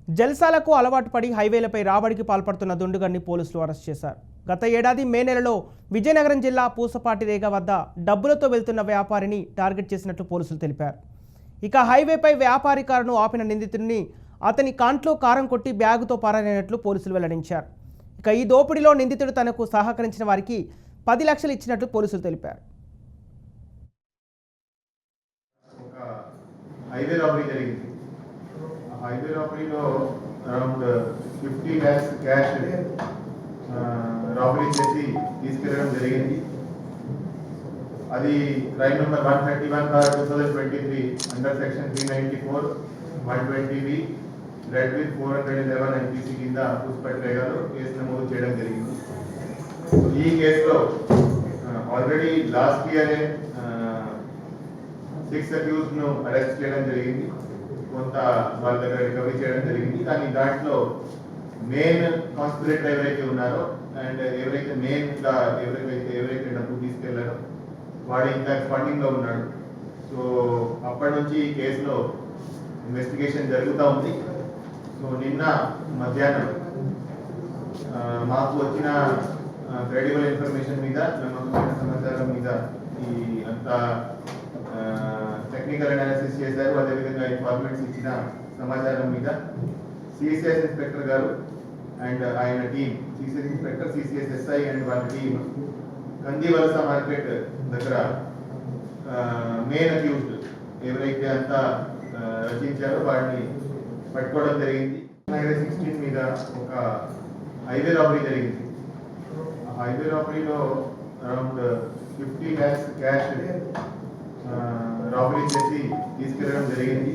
జల్సాలకు అలవాటు పడి హైవేలపై రాబడికి పాల్పడుతున్న దుండుగన్ని పోలీసులు అరెస్ట్ చేశారు. గత ఏడాది మే నెలలో విజయనగరం జిల్లా పూసపాటి రేగ వద్ద డబ్బులతో వెళ్తున్న వ్యాపారిని టార్గెట్ చేసినట్లు పోలీసులు తెలిపారు. ఇక హైవేపై వ్యాపారి కారును ఆపిన నిందితుడిని అతని కాంట్లో కారం కొట్టి బ్యాగుతో పారైనట్లు పోలీసులు వెల్లడించారు. ఇక ఈ దోపిడీలో నిందితుడు తనకు సహకరించిన వారికి 10 లక్షలు ఇచ్చినట్లు పోలీసులు తెలిపారు. హైవే రాబరీలో అరౌండ్ 50 lakhs క్యాష్ రాబరీ చేసి తీసుకెళ్లడం జరిగింది. అది crime number 131/2023 under section 394 120B read with 411 NPC కింద పూసపాటి రేగాలో కేసు నమోదు చేయడం జరిగింది. ఈ కేసులో ఆల్రెడీ లాస్ట్ ఇయర్ 6 అక్యూజ్డ్ ను అరెస్ట్ చేయడం జరిగింది. కొంత వాళ్ళ దగ్గర రికవరీ చేయడం జరిగింది. కానీ దాంట్లో మెయిన్ కాన్స్పిరేటర్ ఎవరైతే ఉన్నారో అండ్ ఎవరైతే మెయిన్ గా ఎవరైతే డబ్బు తీసుకెళ్లారో వాడు ఇంకా ఫండింగ్ లో ఉన్నాడు. సో అప్పటి నుంచి ఈ కేసులో ఇన్వెస్టిగేషన్ జరుగుతూ ఉంది. సో నిన్న మధ్యాహ్నం మాకు వచ్చిన క్రెడిబుల్ ఇన్ఫర్మేషన్ మీద, నమ్మకమైన సమాచారం మీద ఈ అంతా టెక్నికల్ అనాలిసిస్ చేశారు. అదేవిధంగా ఇన్ఫార్మేట్స్ ఇచ్చిన సమాచారం మీద సిసిఎస్ ఇన్స్పెక్టర్ గారు అండ్ ఆయన team, CCS inspector, CCS SI and వాళ్ళ టీం కందివలస మార్కెట్ దగ్గర మెయిన్ అక్యూజ్డ్ ఎవరైతే అంతా రచించారో వాడిని పట్టుకోవడం జరిగింది. 16 మీద ఒక హైవే రాబరీ జరిగింది. హైవే రాబరీలో అరౌండ్ 50 lakhs క్యాష్ రాబరీ చేసి తీసుకెళ్లడం జరిగింది.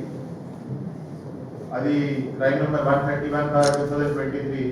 అది క్రైమ్ నెంబర్ 131/2023